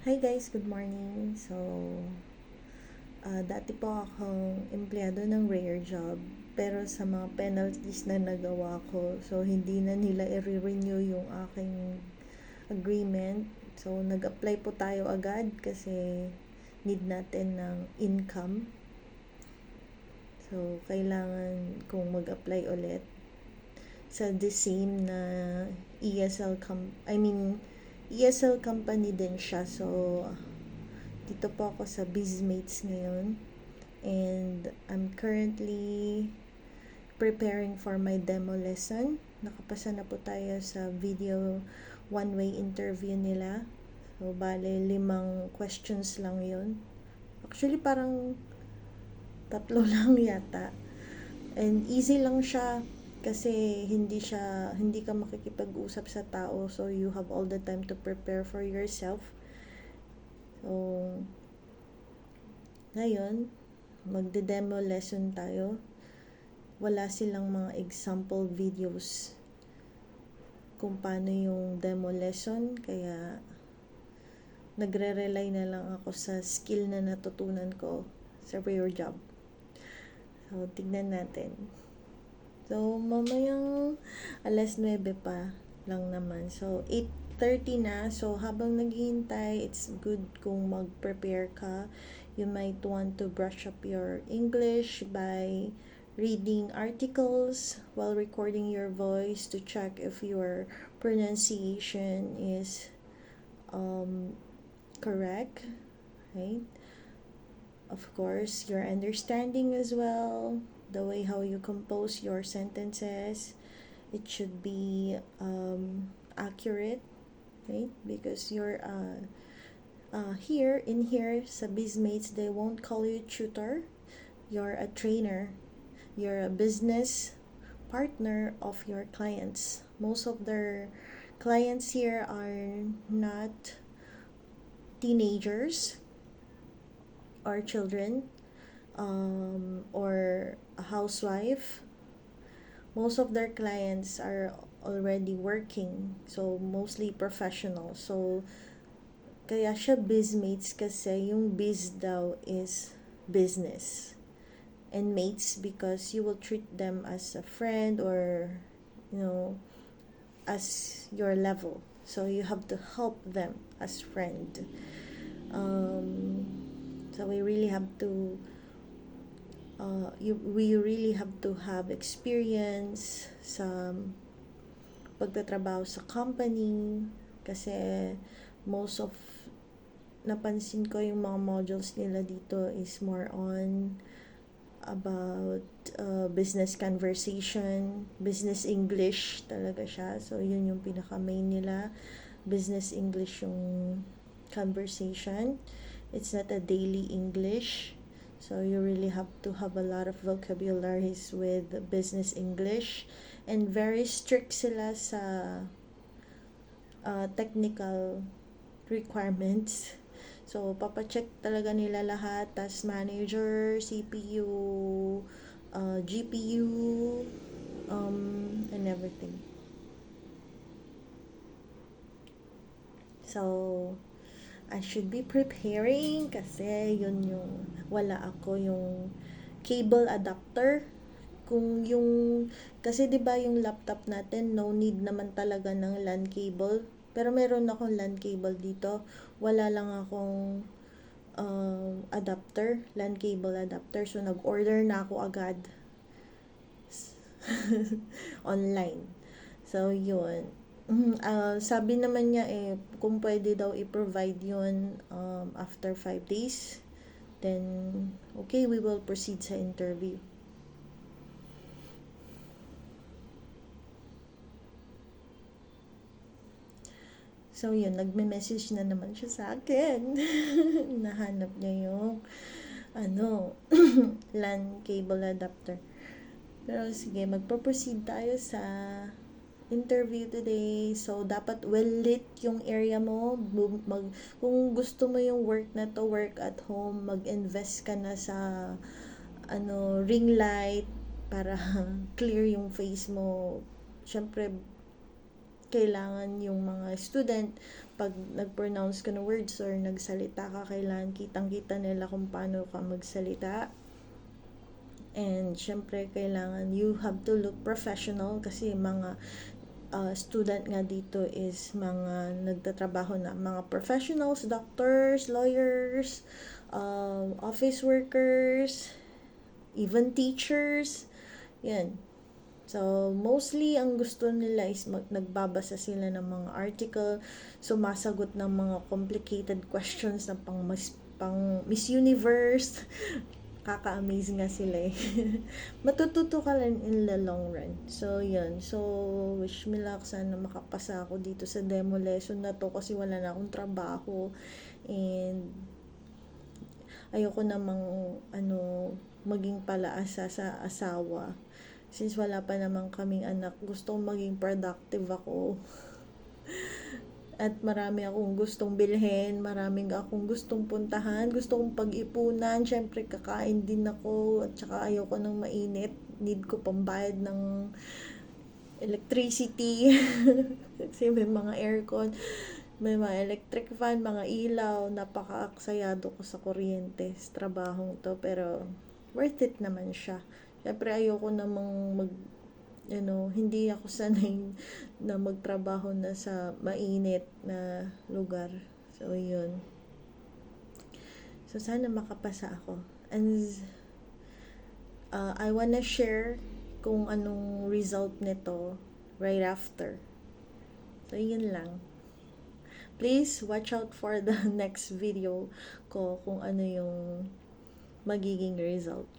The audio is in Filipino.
Hi guys, good morning. Dati po akong empleyado ng Rare Job, pero sa mga penalties na nagawa ko, so hindi na nila i-renew yung aking agreement. So nag-apply po tayo agad kasi need natin ng income. So kailangan kong mag-apply ulit sa the same na ESL company din siya. So dito po ako sa BizMates ngayon. And I'm currently preparing for my demo lesson. Nakapasa na po tayo sa video one-way interview nila. So, bale, 5 questions lang yun. Actually, parang 3 lang yata. And easy lang siya kasi hindi ka makikipag-usap sa tao. So, you have all the time to prepare for yourself. So, ngayon, magde-demo lesson tayo. Wala silang mga example videos kung paano yung demo lesson, kaya nagre-rely na lang ako sa skill na natutunan ko sa Rare Job. So, tignan natin. So, mamayang 9:00 pa lang naman. So, 8:30 na. So, habang naghihintay, it's good kung mag-prepare ka. You might want to brush up your English by reading articles while recording your voice to check if your pronunciation is correct, right? Of course, your understanding as well, the way how you compose your sentences, it should be accurate, right? Because you're here sa BizMates, they won't call you tutor. You're a trainer. You're a business partner of your clients. Most of their clients here are not teenagers or children or a housewife. Most of their clients are already working, so mostly professional. So kaya siya BizMates kasi yung biz daw is business, and mates because you will treat them as a friend or as your level, so you have to help them as friend. So we really have to have experience sa pagtatrabaho sa company kasi most of napansin ko yung mga modules nila dito is more on about business conversation, business English talaga siya. So yun yung pinaka main nila, business English yung conversation. It's not a daily English. So you really have to have a lot of vocabularies with business English, and very strict sila sa technical requirements. So, papacheck talaga nila lahat. Task manager, CPU, GPU, and everything. So, I should be preparing kasi yun yung wala ako yung cable adapter. Kasi 'di ba yung laptop natin no need naman talaga ng LAN cable, pero meron akong LAN cable dito. Wala lang akong LAN cable adapter, so nag-order na ako agad online. So yun. Sabi naman niya kung pwede daw i-provide yun after 5 days, then okay, we will proceed sa interview. So yun, nagme-message na naman siya sa akin. Nahanap niya yung LAN cable adapter. Pero sige, magpo-proceed tayo sa interview today. So dapat well lit yung area mo. Kung gusto mo yung work na to, work at home, mag-invest ka na sa ring light para clear yung face mo. Syempre kailangan yung mga student pag nag-pronounce ka ng words or nagsalita ka, kailangan kitang-kita nila kung paano ka magsalita. And syempre, kailangan you have to look professional kasi mga student nga dito is mga nagtatrabaho na mga professionals, doctors, lawyers, office workers, even teachers. Yan. So, mostly, ang gusto nila is nagbabasa sila ng mga article, sumasagot ng mga complicated questions na pang Miss Universe. Kaka-amaze nga sila eh. Matututo ka lang in the long run. So, yun. So, wish me luck. Sana makapasa ako dito sa demo lesson na to kasi wala na akong trabaho. And, ayoko namang, maging palaasa sa asawa. Since wala pa naman kaming anak, gusto kong maging productive ako. At marami akong gustong bilhin, maraming akong gustong puntahan, gusto kong pag-ipunan, syempre kakain din ako, at saka ayoko ng mainit, need ko pambayad ng electricity, kasi may mga aircon, may mga electric fan, mga ilaw, napaka-aksayado ko sa kuryente, sa trabahong to, pero worth it naman siya. Syempre ayoko namang hindi ako sanay na magtrabaho na sa mainit na lugar. So, yun. So, sana makapasa ako. And, I wanna share kung anong result nito right after. So, yun lang. Please watch out for the next video ko kung ano yung magiging result.